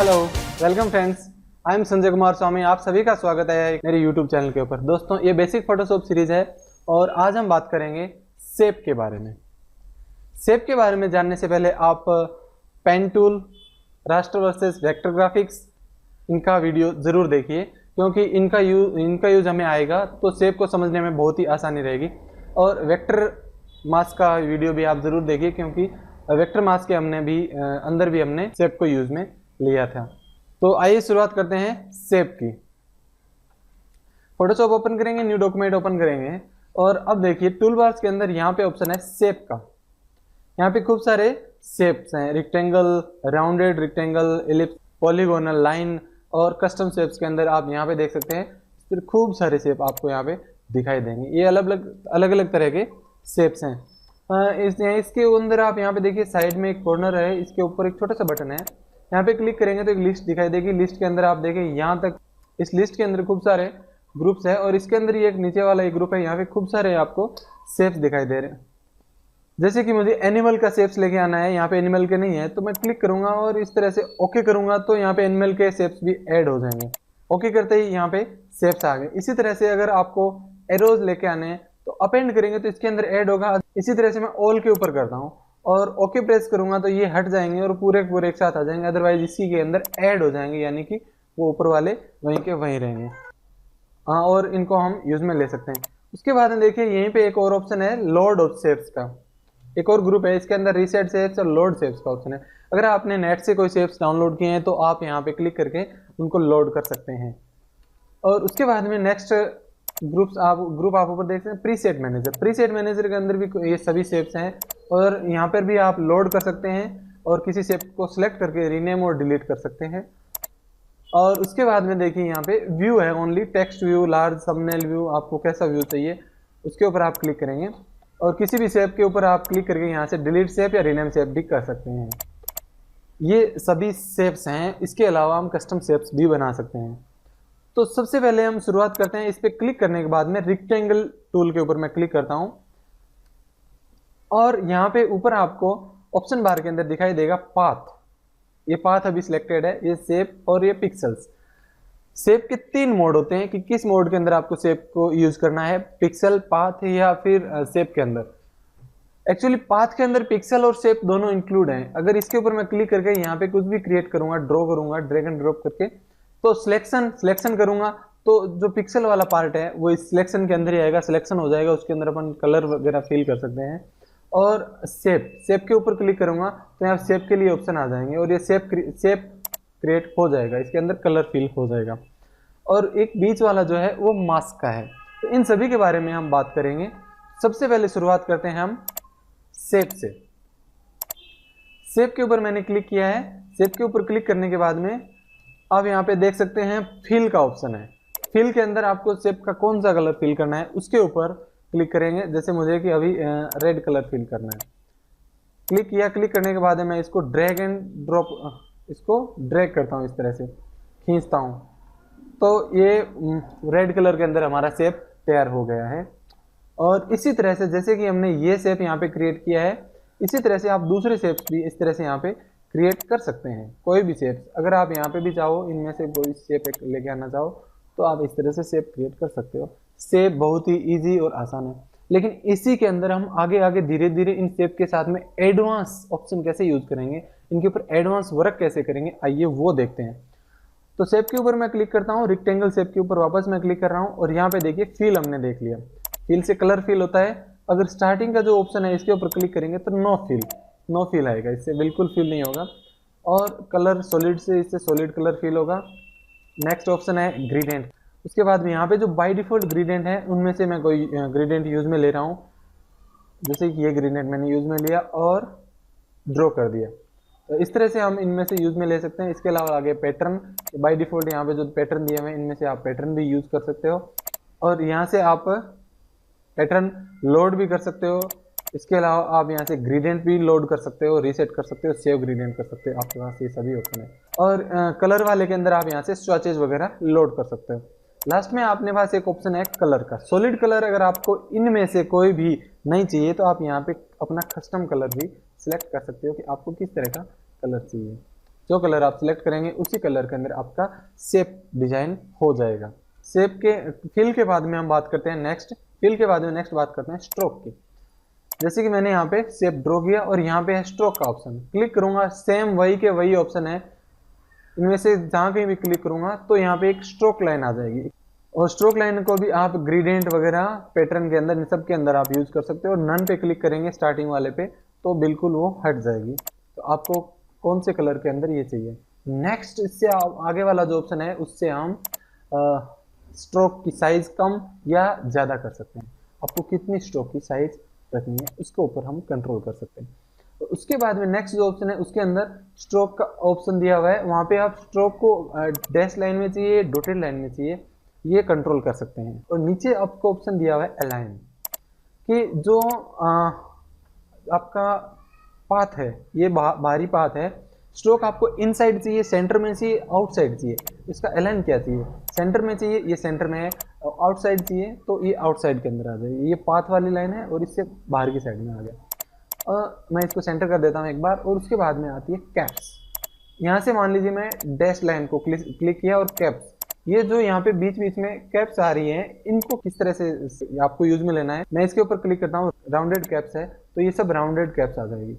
Hello, welcome friends. I am Sanjay Kumar Swami. आप सभी का स्वागत है मेरे यूट्यूब चैनल के ऊपर। दोस्तों, ये बेसिक फोटोशॉप सीरीज है और आज हम बात करेंगे शेप के बारे में। शेप के बारे में जानने से पहले आप pen tool, raster versus vector graphics, इनका वीडियो ज़रूर देखिए, क्योंकि इनका यूज हमें आएगा तो शेप को समझने में बहुत ही आसानी रहेगी। और वेक्टर मास्क का वीडियो भी आप ज़रूर देखिए, क्योंकि वेक्टर मास्क के अंदर भी हमने शेप को यूज में लिया था। तो आइए शुरुआत करते हैं शेप की। फोटोशॉप ओपन करेंगे, न्यू डॉक्यूमेंट ओपन करेंगे और अब देखिए टूल बार्स के अंदर यहाँ पे ऑप्शन है शेप का। यहाँ पे खूब सारे शेप्स हैं, rectangle, rounded rectangle, ellipse, polygonal, line और कस्टम शेप्स के अंदर आप यहाँ पे देख सकते हैं। फिर खूब सारे शेप आपको यहाँ पे दिखाई देंगे। ये अलग अलग तरह के शेप्स हैं। इसके अंदर आप यहाँ पे देखिए साइड में एक कॉर्नर है, इसके ऊपर एक छोटा सा बटन है। यहाँ पे क्लिक करेंगे तो एक लिस्ट दिखाई देगी। लिस्ट के अंदर आप देखें यहाँ तक, इस लिस्ट के अंदर खूब सारे ग्रुप्स है और इसके अंदर ये एक नीचे वाला एक ग्रुप है। यहाँ पे खूब सारे आपको शेप्स दिखाई दे रहे हैं। जैसे कि मुझे एनिमल का शेप्स लेके आना है, यहाँ पे एनिमल के नहीं है तो मैं क्लिक करूंगा और इस तरह से ओके करूंगा तो यहाँ पे एनिमल के शेप्स भी ऐड हो जाएंगे। ओके करते ही यहाँ पे शेप्स आ गए। इसी तरह से अगर आपको एरोज लेके आने हैं तो अपेंड करेंगे तो इसके अंदर ऐड होगा। इसी तरह से मैं ऑल के ऊपर करता हूँ और ओके प्रेस करूंगा तो ये हट जाएंगे और पूरे एक साथ आ जाएंगे। अदरवाइज इसी के अंदर ऐड हो जाएंगे, यानी कि वो ऊपर वाले वहीं के वहीं रहेंगे। हाँ, और इनको हम यूज में ले सकते हैं। उसके बाद में देखिए यहीं पे एक और ऑप्शन है लोड ऑफ शेप्स का। एक और ग्रुप है, इसके अंदर रीसेट शेप्स और लोड शेप्स का ऑप्शन है। अगर आपने नेट से कोई शेप्स डाउनलोड किए हैं तो आप यहाँ पे क्लिक करके उनको लोड कर सकते हैं। और उसके बाद में नेक्स्ट ग्रुप आप ऊपर देख सकते हैं प्रीसेट मैनेजर। प्रीसेट मैनेजर के अंदर भी ये सभी शेप्स हैं और यहाँ पर भी आप लोड कर सकते हैं और किसी शेप को सिलेक्ट करके रीनेम और डिलीट कर सकते हैं। और उसके बाद में देखिए यहाँ पे व्यू है, only text view, large, thumbnail view, आपको कैसा व्यू चाहिए उसके ऊपर आप क्लिक करेंगे और किसी भी शेप के ऊपर आप क्लिक करके यहाँ से डिलीट शेप या रीनेम शेप भी कर सकते हैं। ये सभी शेप्स हैं। इसके अलावा हम कस्टम शेप्स भी बना सकते हैं। तो सबसे पहले हम शुरुआत करते हैं। इस पर क्लिक करने के बाद में रेक्टेंगल टूल के ऊपर मैं क्लिक करता हूं और यहाँ पे ऊपर आपको ऑप्शन बार के अंदर दिखाई देगा पाथ। ये पाथ अभी सिलेक्टेड है, ये शेप और ये पिक्सल्स। शेप के 3 मोड होते हैं कि किस मोड के अंदर आपको शेप को यूज करना है, पिक्सल, पाथ या फिर शेप के अंदर। एक्चुअली पाथ के अंदर पिक्सल और शेप दोनों इंक्लूड हैं। अगर इसके ऊपर मैं क्लिक करके यहाँ पे कुछ भी क्रिएट करूंगा, ड्रॉ करूंगा, ड्रैग एंड ड्रॉप करके, तो सिलेक्शन करूंगा तो जो पिक्सल वाला पार्ट है वो इस सिलेक्शन के अंदर ही आएगा, सिलेक्शन हो जाएगा। उसके अंदर अपन कलर वगैरह फिल कर सकते हैं। और शेप के ऊपर क्लिक करूंगा तो यहाँ शेप के लिए ऑप्शन आ जाएंगे और ये शेप क्रिएट हो जाएगा, इसके अंदर कलर फिल हो जाएगा। और एक बीच वाला जो है वो मास्क का है। तो इन सभी के बारे में हम बात करेंगे। सबसे पहले शुरुआत करते हैं हम शेप से। शेप के ऊपर मैंने क्लिक किया है। शेप के ऊपर क्लिक करने के बाद में आप यहाँ पे देख सकते हैं फिल का ऑप्शन है। फिल के अंदर आपको शेप का कौन सा कलर फिल करना है उसके ऊपर क्लिक करेंगे। जैसे मुझे कि अभी रेड कलर फिल करना है, क्लिक किया। क्लिक करने के बाद मैं इसको ड्रैग एंड ड्रॉप, इसको ड्रैग करता हूँ, इस तरह से खींचता हूँ तो ये रेड कलर के अंदर हमारा शेप तैयार हो गया है। और इसी तरह से जैसे कि हमने ये शेप यहाँ पे क्रिएट किया है, इसी तरह से आप दूसरे शेप्स भी इस तरह से यहाँ पे क्रिएट कर सकते हैं। कोई भी शेप्स अगर आप यहाँ पे भी चाहो, इनमें से कोई शेप लेके आना चाहो तो आप इस तरह से शेप क्रिएट कर सकते हो। शेप बहुत ही इजी और आसान है, लेकिन इसी के अंदर हम आगे आगे धीरे धीरे इन शेप के साथ में एडवांस ऑप्शन कैसे यूज करेंगे, इनके ऊपर एडवांस वर्क कैसे करेंगे, आइए वो देखते हैं। तो शेप के ऊपर मैं क्लिक करता हूँ, रेक्टेंगल शेप के ऊपर वापस मैं क्लिक कर रहा हूँ और यहाँ पे देखिए फिल हमने देख लिया। फिल से कलर फिल होता है। अगर स्टार्टिंग का जो ऑप्शन है इसके ऊपर क्लिक करेंगे तो नो फिल आएगा, इससे बिल्कुल फिल नहीं होगा। और कलर सॉलिड से इससे सॉलिड कलर फिल होगा। नेक्स्ट ऑप्शन है ग्रेडिएंट। उसके बाद में यहाँ पे जो बाय डिफॉल्ट ग्रेडिएंट है उनमें से मैं कोई ग्रेडिएंट यूज में ले रहा हूँ। जैसे कि ये ग्रेडिएंट मैंने यूज में लिया और ड्रॉ कर दिया। तो इस तरह से हम इनमें से यूज में ले सकते हैं। इसके अलावा आगे पैटर्न, बाय डिफॉल्ट यहाँ पे जो पैटर्न दिए हुए हैं इनमें से आप पैटर्न भी यूज कर सकते हो और यहाँ से आप पैटर्न लोड भी कर सकते हो। इसके अलावा आप यहाँ से ग्रेडिएंट भी लोड कर सकते हो, रीसेट कर सकते हो, सेव ग्रेडिएंट कर सकते हो। आपके पास ये सभी ऑप्शन है। और कलर वाले के अंदर आप यहाँ से स्वैचेस वगैरह लोड कर सकते हो। लास्ट में आपने पास एक ऑप्शन है कलर का, सॉलिड कलर। अगर आपको इनमें से कोई भी नहीं चाहिए तो आप यहाँ पे अपना कस्टम कलर भी सिलेक्ट कर सकते हो कि आपको किस तरह का कलर चाहिए। जो कलर आप सिलेक्ट करेंगे उसी कलर के अंदर आपका शेप डिजाइन हो जाएगा। शेप के फिल के बाद में हम बात करते हैं नेक्स्ट, फिल के बाद में नेक्स्ट बात करते हैं स्ट्रोक की। जैसे कि मैंने यहाँ पे शेप ड्रॉ किया और यहाँ पे है स्ट्रोक का ऑप्शन, क्लिक करूंगा सेम वही के वही ऑप्शन है, इनमें से जहां कहीं भी क्लिक करूंगा तो यहाँ पे एक स्ट्रोक लाइन आ जाएगी। और स्ट्रोक लाइन को भी आप ग्रेडियंट वगैरह पैटर्न के अंदर, इन सब के अंदर आप यूज कर सकते हो। और नन पे क्लिक करेंगे स्टार्टिंग वाले पे तो बिल्कुल वो हट जाएगी। तो आपको कौन से कलर के अंदर ये चाहिए। नेक्स्ट इससे आगे वाला जो ऑप्शन है उससे हम स्ट्रोक की साइज कम या ज्यादा कर सकते हैं। आपको कितनी स्ट्रोक की साइज रखनी है उसके ऊपर हम कंट्रोल कर सकते हैं। तो उसके बाद में नेक्स्ट जो ऑप्शन है उसके अंदर स्ट्रोक का ऑप्शन दिया हुआ है, वहां पे आप स्ट्रोक को डैश लाइन में चाहिए, डॉटेड लाइन में चाहिए, ये कंट्रोल कर सकते हैं। और नीचे आपको ऑप्शन दिया हुआ है अलाइन, कि जो आपका पाथ है ये बाहरी पाथ है, स्ट्रोक आपको इनसाइड चाहिए, सेंटर में चाहिए, आउटसाइड चाहिए, इसका अलाइन क्या चाहिए, सेंटर में चाहिए, ये सेंटर में है, आउटसाइड चाहिए तो ये आउटसाइड के अंदर आ जाएगी। ये पाथ वाली लाइन है और इससे बाहर की साइड में आ गया। मैं इसको सेंटर कर देता हूँ एक बार। और उसके बाद में आती है कैप्स। यहाँ से मान लीजिए मैं डैश लाइन को क्लिक किया और कैप्स, ये जो यहाँ पे बीच बीच में कैप्स आ रही हैं, इनको किस तरह से आपको यूज में लेना है। मैं इसके ऊपर क्लिक करता हूँ, राउंडेड कैप्स है तो ये सब राउंडेड कैप्स आ जाएगी।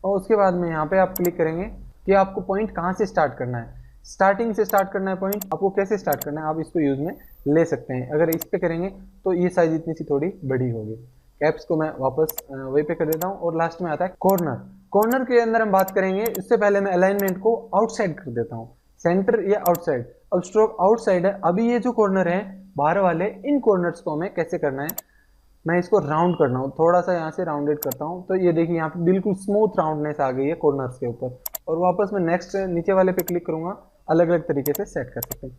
और उसके बाद में यहाँ पे आप क्लिक करेंगे कि आपको पॉइंट कहाँ से स्टार्ट करना है, स्टार्टिंग से स्टार्ट करना है पॉइंट, आपको कैसे स्टार्ट करना है आप इसको यूज में ले सकते हैं। अगर इस पे करेंगे तो ये साइज इतनी सी थोड़ी बड़ी होगी। कैप्स को मैं वापस वही पे कर देता हूँ। और लास्ट में आता है कॉर्नर। कॉर्नर के अंदर हम बात करेंगे, इससे पहले मैं अलाइनमेंट को आउटसाइड कर देता हूँ, सेंटर या आउटसाइड। अब स्ट्रोक आउटसाइड है, अभी ये जो कॉर्नर है बाहर वाले, इन कॉर्नर्स को हमें कैसे करना है, मैं इसको राउंड करना हूँ, थोड़ा सा यहाँ से राउंडेड करता हूँ तो ये देखिए यहाँ पे बिल्कुल स्मूथ राउंडनेस आ गई है कॉर्नर्स के ऊपर। और वापस मैं नेक्स्ट नीचे वाले पे क्लिक करूंगा, अलग अलग तरीके से सेट कर सकते हैं।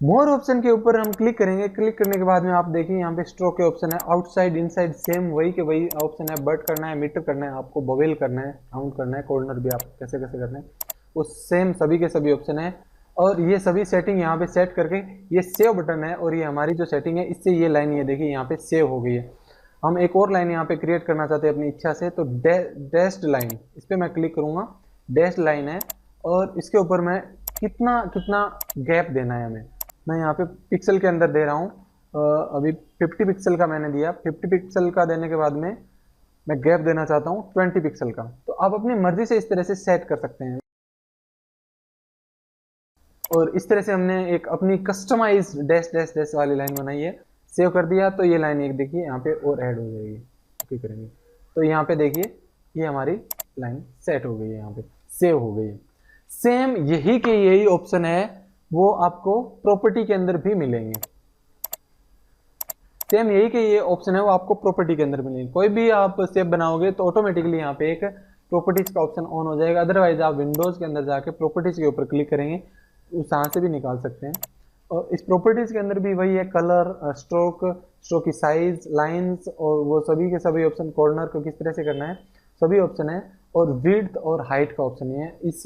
मोर ऑप्शन के ऊपर हम क्लिक करेंगे, क्लिक करने के बाद में आप देखिए यहाँ पे स्ट्रोक के ऑप्शन है, आउटसाइड इनसाइड सेम वही के वही ऑप्शन है, बट करना है, मीटर करना है, आपको बबल करना है, राउंड करना है, कॉर्नर भी आप कैसे कैसे करना है वो सेम सभी के सभी ऑप्शन है। और ये सभी सेटिंग यहाँ पे सेट करके ये सेव बटन है, और ये हमारी जो सेटिंग है इससे ये लाइन ये देखिए यहाँ पे सेव हो गई है। हम एक और लाइन यहाँ पे क्रिएट करना चाहते हैं अपनी इच्छा से, तो डैश्ड लाइन, इस पर मैं क्लिक करूंगा, डैश्ड लाइन है और इसके ऊपर मैं कितना कितना गैप देना है हमें, मैं यहाँ पे पिक्सल के अंदर दे रहा हूँ। अभी 50 पिक्सल का मैंने दिया, 50 पिक्सल का देने के बाद में मैं गैप देना चाहता हूँ 20 पिक्सल का। तो आप अपनी मर्जी से इस तरह से सेट कर सकते हैं। और इस तरह से हमने एक अपनी कस्टमाइज डैश डैश डैश वाली लाइन बनाई है। सेव कर दिया तो ये लाइन एक देखिए यहाँ पे और ऐड हो जाएगी। ओके करेंगे तो यहाँ पे देखिए ये हमारी लाइन सेट हो गई है, यहाँ पे सेव हो गई है। सेम यही के यही ऑप्शन है वो आपको प्रॉपर्टी के अंदर भी मिलेंगे। सेम यही के ये ऑप्शन है वो आपको प्रॉपर्टी के अंदर मिलेंगे। कोई भी आप शेप बनाओगे तो ऑटोमेटिकली यहाँ पे एक प्रॉपर्टीज का ऑप्शन ऑन हो जाएगा। अदरवाइज आप विंडोज के अंदर जाके प्रॉपर्टीज के ऊपर क्लिक करेंगे, वहां से भी निकाल सकते हैं। और इस प्रॉपर्टीज के अंदर भी वही है, कलर, स्ट्रोक, स्ट्रोक की साइज, लाइंस और वो सभी के सभी ऑप्शन, कॉर्नर को किस तरह से करना है सभी ऑप्शन है। और विड्थ और हाइट का ऑप्शन है। इस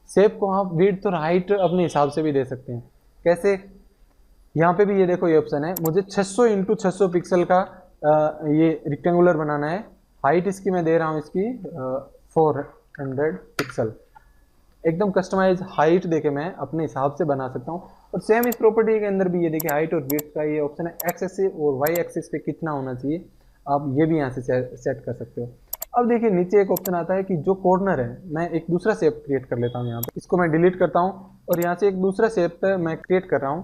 शेप को आप विड्थ और हाइट अपने हिसाब से भी दे सकते हैं। कैसे, यहाँ पे भी ये देखो ये ऑप्शन है, मुझे 600 इंटू 600 पिक्सल का ये रेक्टेंगुलर बनाना है। हाइट इसकी मैं दे रहा हूँ इसकी 400 पिक्सल। एकदम कस्टमाइज हाइट देके मैं अपने हिसाब से बना सकता हूँ। और सेम इस प्रॉपर्टी के अंदर भी ये देखिए हाइट और विड्थ का ये ऑप्शन है। एक्स एक्सिस और वाई एक्सिस पे कितना होना चाहिए आप ये भी यहाँ से सेट कर सकते हो। अब देखिए नीचे एक ऑप्शन आता है कि जो कॉर्नर है, मैं एक दूसरा शेप क्रिएट कर लेता हूँ यहाँ पे, इसको मैं डिलीट करता हूँ और यहाँ से एक दूसरा शेप मैं क्रिएट कर रहा हूँ।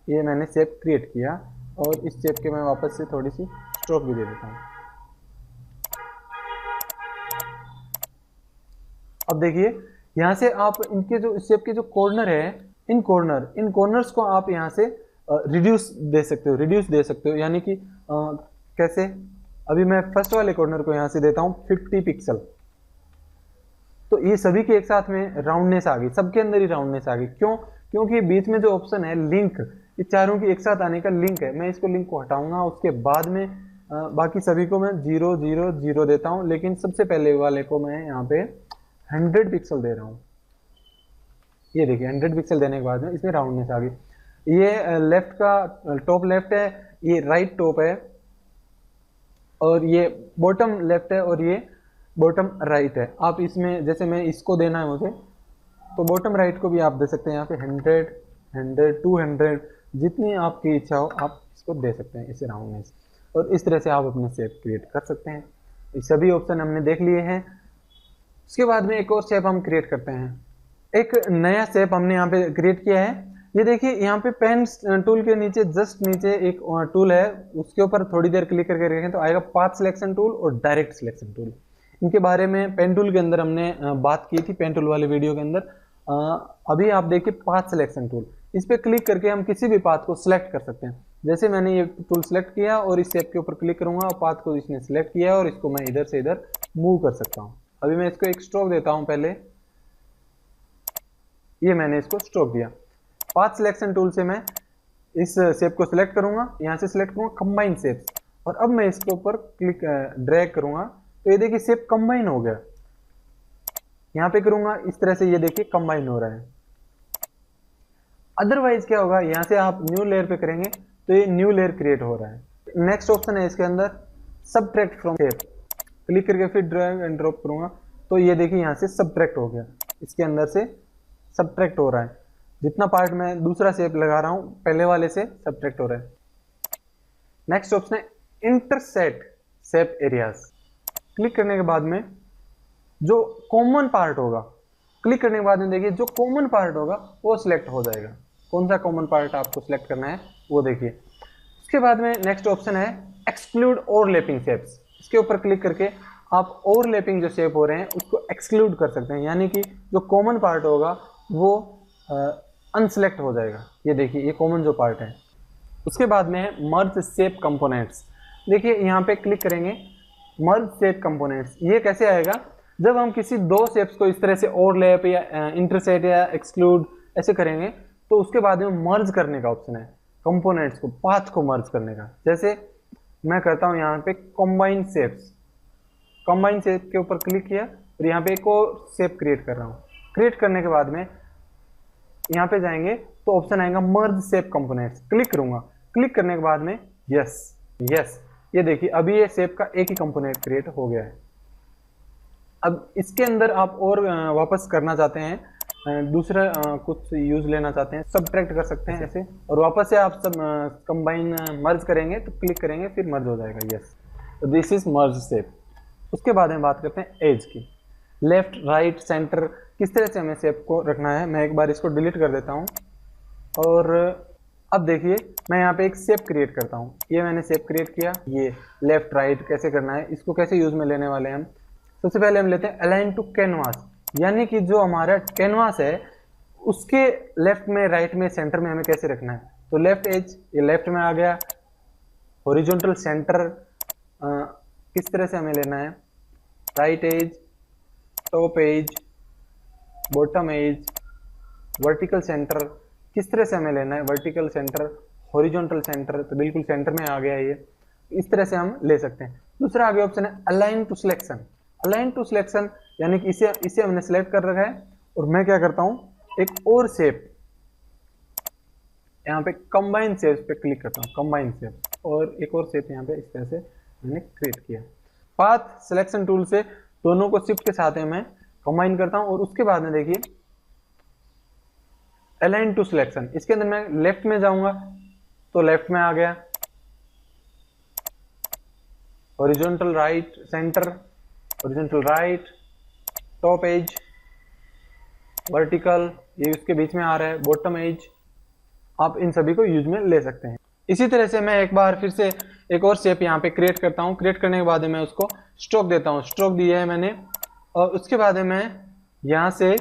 ये मैंने शेप क्रिएट किया और इस शेप के मैं वापस से थोड़ी सी स्ट्रोक भी दे देता हूँ। अब देखिए यहाँ से आप इनके जो शेप के जो कॉर्नर है, इन कॉर्नर्स को आप यहाँ से रिड्यूस दे सकते हो, यानी कि कैसे, अभी मैं फर्स्ट वाले कॉर्नर को यहाँ से देता हूँ 50 पिक्सल, तो ये सभी के एक साथ में राउंडनेस आ गई, सबके अंदर ही राउंडनेस आ गई। क्यों? क्योंकि बीच में जो ऑप्शन है लिंक, ये चारों की एक साथ आने का लिंक है। मैं इसको लिंक को हटाऊंगा, उसके बाद में बाकी सभी को मैं 0 0 0 देता हूँ, लेकिन सबसे पहले वाले को मैं यहाँ पे 100 पिक्सल दे रहा हूँ। ये देखिए 100 पिक्सल देने के बाद में इसमें राउंडनेस आ गई। ये लेफ्ट का टॉप लेफ्ट है, ये राइट टॉप है, और ये बॉटम लेफ्ट है, और ये बॉटम राइट है। आप इसमें जैसे मैं इसको देना है मुझे, तो बॉटम राइट को भी आप दे सकते हैं। यहाँ पे 100, 100, 200 जितनी आपकी इच्छा हो आप इसको दे सकते हैं इसे राउंडनेस, और इस तरह से आप अपने शेप क्रिएट कर सकते हैं। ये सभी ऑप्शन हमने देख लिए हैं। उसके बाद में एक और शेप हम क्रिएट करते हैं। एक नया शेप हमने यहाँ पे क्रिएट किया है। ये देखिए यहाँ पे पेन टूल के नीचे जस्ट नीचे एक टूल है, उसके ऊपर थोड़ी देर क्लिक करके रखें तो आएगा पाथ सिलेक्शन टूल और डायरेक्ट सिलेक्शन टूल। इनके बारे में पेन टूल के अंदर हमने बात की थी, पेन टूल वाले वीडियो के अंदर। अभी आप देखिए पाथ सिलेक्शन टूल, इस पे क्लिक करके हम किसी भी पाथ को सिलेक्ट कर सकते हैं। जैसे मैंने ये टूल सिलेक्ट किया और इस शेप के ऊपर क्लिक करूंगा और पाथ को इसने सिलेक्ट किया और इसको मैं इधर से इधर मूव कर सकता हूँ। अभी मैं इसको एक स्ट्रोक देता हूँ पहले, ये मैंने इसको स्ट्रोक दिया। पाथ सिलेक्शन टूल से मैं इस शेप को सिलेक्ट करूंगा, यहाँ से सिलेक्ट करूंगा कंबाइन शेप्स, और अब मैं इसके ऊपर क्लिक ड्रैग करूंगा तो ये देखिए शेप कंबाइन हो गया। यहाँ पे करूंगा इस तरह से, ये देखिए कंबाइन हो रहा है। अदरवाइज क्या होगा, यहाँ से आप न्यू लेयर पे करेंगे तो ये न्यू लेयर क्रिएट हो रहा है। नेक्स्ट ऑप्शन है इसके अंदर सबट्रैक्ट फ्रॉम शेप, क्लिक करके फिर ड्रैग एंड ड्रॉप करूंगा तो ये देखिए यहाँ से सबट्रैक्ट हो गया, इसके अंदर से सबट्रैक्ट हो रहा है। जितना पार्ट मैं दूसरा शेप लगा रहा हूं पहले वाले से सबट्रैक्ट हो रहा है। नेक्स्ट ऑप्शन है इंटरसेक्ट शेप एरियाज। क्लिक करने के बाद में जो कॉमन पार्ट होगा, क्लिक करने के बाद में देखिए जो कॉमन पार्ट होगा वो सिलेक्ट हो जाएगा। कौन सा कॉमन पार्ट आपको सिलेक्ट करना है वो देखिए। उसके बाद में नेक्स्ट ऑप्शन है एक्सक्लूड ओवरलैपिंग शेप्स। इसके ऊपर क्लिक करके आप ओवरलैपिंग जो शेप हो रहे हैं उसको एक्सक्लूड कर सकते हैं, यानी कि जो कॉमन पार्ट होगा वो अनसिलेक्ट हो जाएगा। ये देखिए ये कॉमन जो पार्ट है। उसके बाद में है मर्ज शेप कंपोनेंट्स। देखिए यहाँ पे क्लिक करेंगे मर्ज शेप कंपोनेंट्स, ये कैसे आएगा, जब हम किसी दो शेप्स को इस तरह से ओवरलैप या इंटरसेक्ट या एक्सक्लूड ऐसे करेंगे तो उसके बाद में मर्ज करने का ऑप्शन है, कंपोनेंट्स को, पाथ को मर्ज करने का। जैसे मैं करता हूँ यहाँ पे कंबाइन शेप्स, कंबाइन शेप के ऊपर क्लिक किया और यहाँ पे एक और शेप क्रिएट कर रहा हूँ। क्रिएट करने के बाद में यहाँ पे जाएंगे तो ऑप्शन आएगा मर्ज शेप कंपोनेंट्स, क्लिक करूंगा। क्लिक करने के बाद में यस, ये देखिए अभी ये शेप का एक ही कंपोनेंट क्रिएट हो गया है। अब इसके अंदर आप और वापस करना चाहते हैं, दूसरा कुछ यूज लेना चाहते हैं, सबट्रैक्ट कर सकते हैं ऐसे, और वापस से आप सब कंबाइन मर्ज करेंगे तो क्लिक करेंगे फिर मर्ज हो जाएगा। यस, तो दिस इज मर्ज शेप। उसके बाद में बात करते हैं एज की, लेफ्ट राइट सेंटर, किस तरह से हमें शेप को रखना है। मैं एक बार इसको डिलीट कर देता हूँ और अब देखिए मैं यहाँ पे एक शेप क्रिएट करता हूँ। ये मैंने शेप क्रिएट किया, ये लेफ्ट राइट कैसे करना है, इसको कैसे यूज में लेने वाले हैं हम। सबसे पहले हम लेते हैं अलाइन टू कैनवास, यानी कि जो हमारा कैनवास है उसके लेफ्ट में राइट में सेंटर में हमें कैसे रखना है। तो लेफ्ट एज ये लेफ्ट में आ गया, हॉरिजॉन्टल सेंटर किस तरह से हमें लेना है, right edge, top edge, bottom edge, vertical centre किस तरह से हमें लेना है, वर्टिकल सेंटर, हॉरिजॉन्टल सेंटर, तो बिल्कुल सेंटर में आ गया ये, इस तरह से हम ले सकते हैं। दूसरा आगे ऑप्शन है align to selection. Align to selection यानी कि इसे हमने सिलेक्ट कर रखा है और मैं क्या करता हूं, एक और शेप यहाँ पे कंबाइन शेप्स पे क्लिक करता हूँ, कंबाइन शेप, और एक और शेप यहाँ पे इस तरह से मैंने क्रिएट किया। पाथ सिलेक्शन टूल से दोनों को शिफ्ट के साथ मैं कंबाइन करता हूं और उसके बाद में देखिए अलाइन टू सिलेक्शन, इसके अंदर मैं लेफ्ट में जाऊंगा तो लेफ्ट में आ गया, horizontal right centre, horizontal right, top edge, vertical ये उसके बीच में आ रहा है, बॉटम एज, आप इन सभी को यूज में ले सकते हैं। इसी तरह से मैं एक बार फिर से एक और शेप यहाँ पे क्रिएट करता हूँ। क्रिएट करने के बाद मैं उसको स्ट्रोक देता हूँ, स्ट्रोक दिया है मैंने, और उसके बाद मैं यहाँ से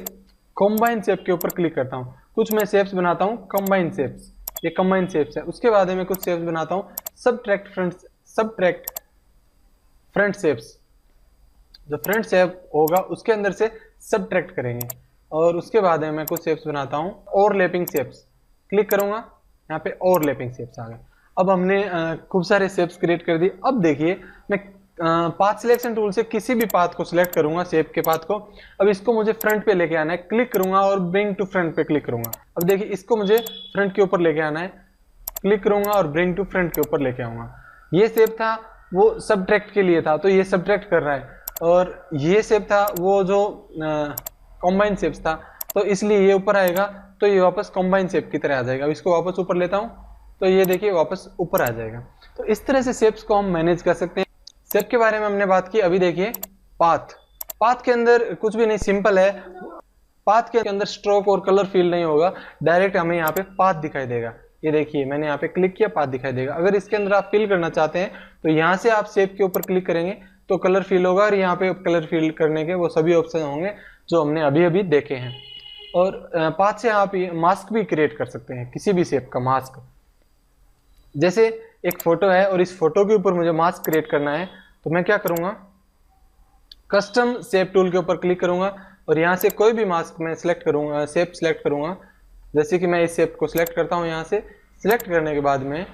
कंबाइन शेप के ऊपर क्लिक करता हूँ। कुछ मैं शेप्स बनाता हूँ कंबाइन शेप्स, ये कंबाइन शेप्स है। उसके बाद मैं कुछ शेप्स बनाता हूँ सबट्रैक्ट फ्रंट शेप्स, जो फ्रंट शेप होगा उसके अंदर से सबट्रैक्ट करेंगे। और उसके बाद मैं कुछ शेप्स बनाता हूँ ओवरलैपिंग शेप्स, क्लिक करूंगा यहाँ पे ओवरलैपिंग शेप्स आ गए। अब हमने खूब सारे शेप्स क्रिएट कर दिए। अब देखिए मैं पाथ सिलेक्शन टूल से किसी भी पाथ को सिलेक्ट करूंगा, शेप के पाथ को। अब इसको मुझे फ्रंट पे लेके आना है, क्लिक करूंगा और ब्रिंग टू फ्रंट पे क्लिक करूंगा। अब देखिए इसको मुझे फ्रंट के ऊपर लेके आना है, क्लिक करूंगा और ब्रिंग टू फ्रंट के ऊपर लेके आऊंगा। ये शेप था वो सबट्रैक्ट के लिए था, तो ये सबट्रैक्ट कर रहा है। और ये शेप था वो जो कॉम्बाइन शेप्स था, तो इसलिए ये ऊपर आएगा, तो ये वापस कॉम्बाइन शेप की तरह आ जाएगा। अब इसको वापस ऊपर लेता हूँ तो ये देखिए वापस ऊपर आ जाएगा। तो इस तरह से शेप्स को हम मैनेज कर सकते हैं। शेप के बारे में हमने बात की। अभी देखिए पाथ, पाथ के अंदर कुछ भी नहीं, सिंपल है। पाथ के अंदर स्ट्रोक और कलर फील नहीं होगा, डायरेक्ट हमें यहाँ पे पाथ दिखाई देगा। ये देखिए मैंने यहाँ पे क्लिक किया, पाथ दिखाई देगा। अगर इसके अंदर आप फिल करना चाहते हैं तो यहाँ से आप शेप के ऊपर क्लिक करेंगे तो कलर फील होगा, और यहाँ पे कलर फील करने के वो सभी ऑप्शन होंगे जो हमने अभी अभी देखे हैं। और पाथ से आप मास्क भी क्रिएट कर सकते हैं, किसी भी शेप का मास्क। जैसे एक फोटो है और इस फोटो के ऊपर मुझे मास्क क्रिएट करना है, तो मैं क्या करूंगा, कस्टम शेप टूल के ऊपर क्लिक करूंगा और यहाँ से कोई भी मास्क मैं सिलेक्ट करूंगा, शेप सिलेक्ट करूंगा। जैसे कि मैं इस शेप को सिलेक्ट करता हूं, यहाँ से सिलेक्ट करने के बाद में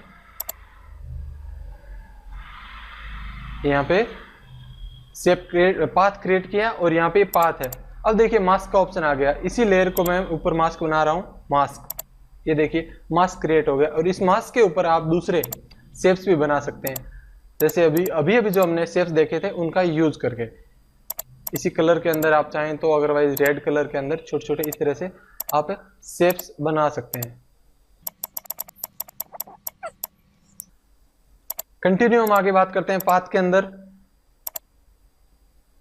यहाँ पे शेप पाथ क्रिएट किया और यहाँ पे पाथ है। अब देखिए मास्क का ऑप्शन आ गया। इसी लेयर को मैं ऊपर मास्क बना रहा हूँ, मास्क, ये देखिए मास्क क्रिएट हो गया। और इस मास्क के ऊपर आप दूसरे शेप्स भी बना सकते हैं, जैसे अभी जो हमने शेप्स देखे थे उनका यूज करके। इसी कलर के अंदर आप चाहें तो, अदरवाइज रेड कलर के अंदर छोटे छोटे इस तरह से आप शेप्स बना सकते हैं। कंटिन्यू हम आगे बात करते हैं पाथ के अंदर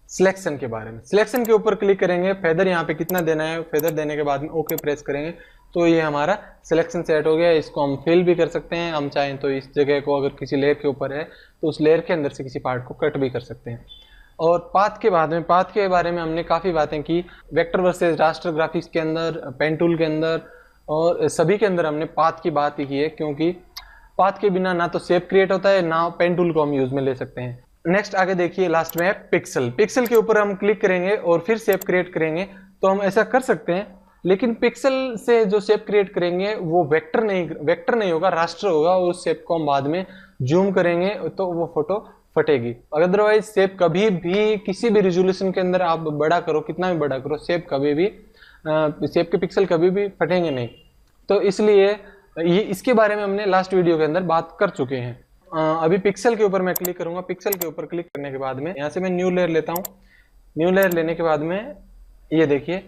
सिलेक्शन के बारे में। सिलेक्शन के ऊपर क्लिक करेंगे, फेदर यहाँ पे कितना देना है, फेदर देने के बाद में ओके प्रेस करेंगे तो ये हमारा सिलेक्शन सेट हो गया। इसको हम फिल भी कर सकते हैं, हम चाहें तो इस जगह को अगर किसी लेयर के ऊपर है तो उस लेयर के अंदर से किसी पार्ट को कट भी कर सकते हैं। और पाथ के बाद में, पाथ के बारे में हमने काफ़ी बातें की, वेक्टर वर्सेस रास्टर ग्राफिक्स के अंदर, पेन टूल के अंदर और सभी के अंदर हमने पाथ की बात ही की है, क्योंकि पाथ के बिना ना तो शेप क्रिएट होता है, ना पेन टूल को हम यूज में ले सकते हैं। नेक्स्ट आगे देखिए, लास्ट में है पिक्सल। पिक्सल के ऊपर हम क्लिक करेंगे और फिर शेप क्रिएट करेंगे, तो हम ऐसा कर सकते हैं, लेकिन पिक्सल से जो शेप क्रिएट करेंगे वो वेक्टर नहीं होगा, रास्टर होगा। उस शेप को हम बाद में जूम करेंगे तो वो फोटो फटेगी। अदरवाइज शेप कभी भी किसी भी रिजोल्यूशन के अंदर आप बड़ा करो, कितना भी बड़ा करो, शेप कभी भी शेप के पिक्सल कभी भी फटेंगे नहीं। तो इसलिए ये इसके बारे में हमने लास्ट वीडियो के अंदर बात कर चुके हैं। अभी पिक्सल के ऊपर मैं क्लिक करूंगा। पिक्सल के ऊपर क्लिक करने के बाद में यहाँ से मैं न्यू लेयर लेता हूँ। न्यू लेयर लेने के बाद में ये देखिए,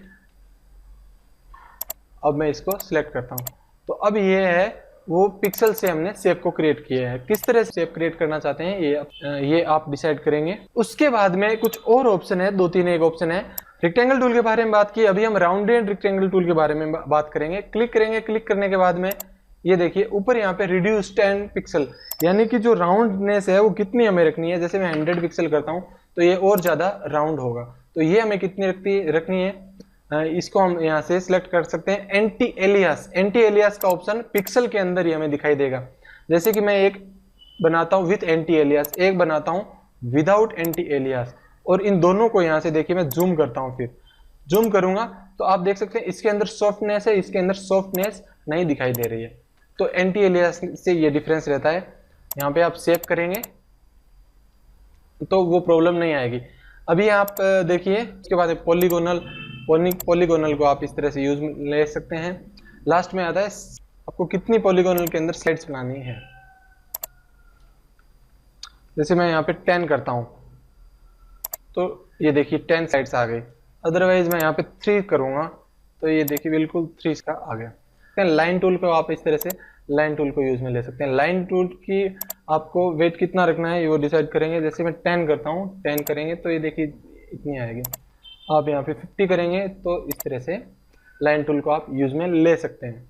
अब मैं इसको सिलेक्ट करता हूँ तो अब ये है वो पिक्सल से हमने शेप को क्रिएट किया है। किस तरह से शेप क्रिएट करना चाहते हैं ये आप डिसाइड करेंगे। उसके बाद में कुछ और ऑप्शन है, 2-3 एक ऑप्शन है। रेक्टेंगल टूल के बारे में बात की, अभी हम राउंडेड रेक्टेंगल टूल के बारे में बात करेंगे। क्लिक करेंगे, क्लिक करने के बाद में ये देखिए ऊपर यहाँ पे रिड्यूस 10 पिक्सल, यानी कि जो राउंडनेस है वो कितनी हमें रखनी है। जैसे मैं 100 पिक्सल करता हूँ तो ये और ज्यादा राउंड होगा, तो ये हमें कितनी रखनी है, इसको हम यहाँ से सिलेक्ट कर सकते हैं। एंटी एलियास का ऑप्शन पिक्सल के अंदर ही हमें दिखाई देगा। जैसे कि मैं एक बनाता हूँ विथ एंटी एलियास, एक बनाता हूँ विदाउट एंटी एलियास, और इन दोनों को यहाँ से देखिए मैं जूम करता हूँ। फिर जूम करूंगा तो आप देख सकते हैं इसके अंदर सॉफ्टनेस है, इसके अंदर सॉफ्टनेस नहीं दिखाई दे रही है। तो एंटी एलियास से ये डिफरेंस रहता है। यहाँ पे आप सेव करेंगे तो वो प्रॉब्लम नहीं आएगी। अभी आप देखिए उसके बाद पॉलीगोनल को आप इस तरह से यूज ले सकते हैं। लास्ट में आता है आपको कितनी पॉलीगोनल के अंदर स्लाइड्स बनानी है। जैसे मैं यहाँ पे 10 करता हूँ तो ये देखिए 10 स्लाइड्स आ गई। अदरवाइज मैं यहाँ पे 3 करूंगा तो ये देखिए बिल्कुल 3 इसका आ गया। लाइन टूल को आप इस तरह से लाइन टूल को यूज में ले सकते हैं। लाइन टूल की आपको वेट कितना रखना है वो डिसाइड करेंगे। जैसे मैं 10 करता हूँ, 10 करेंगे तो ये देखिए इतनी आएगी। आप यहाँ पे 50 करेंगे तो इस तरह से लाइन टूल को आप यूज में ले सकते हैं।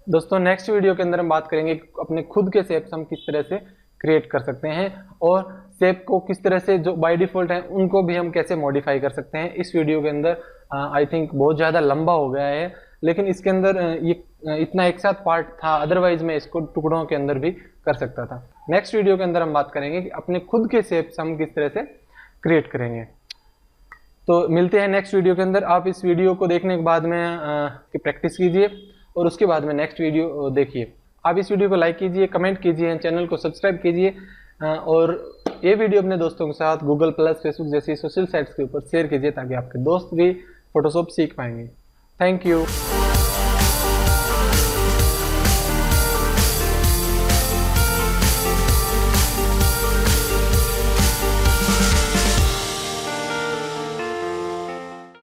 दोस्तों नेक्स्ट वीडियो के अंदर हम बात करेंगे अपने खुद के शेप्स हम किस तरह से क्रिएट कर सकते हैं और शेप को किस तरह से जो बाय डिफॉल्ट है उनको भी हम कैसे मॉडिफाई कर सकते हैं। इस वीडियो के अंदर आई थिंक बहुत ज़्यादा लंबा हो गया है, लेकिन इसके अंदर ये इतना एक साथ पार्ट था, अदरवाइज मैं इसको टुकड़ों के अंदर भी कर सकता था। नेक्स्ट वीडियो के अंदर हम बात करेंगे कि अपने खुद के शेप्स हम किस तरह से क्रिएट करेंगे। तो मिलते हैं नेक्स्ट वीडियो के अंदर। आप इस वीडियो को देखने के बाद में की प्रैक्टिस कीजिए और उसके बाद में नेक्स्ट वीडियो देखिए। आप इस वीडियो को लाइक कीजिए, कमेंट कीजिए, चैनल को सब्सक्राइब कीजिए और ये वीडियो अपने दोस्तों के साथ गूगल प्लस, फेसबुक जैसी सोशल साइट्स के ऊपर शेयर कीजिए ताकि आपके दोस्त भी फोटोशॉप सीख पाएंगे। Thank you.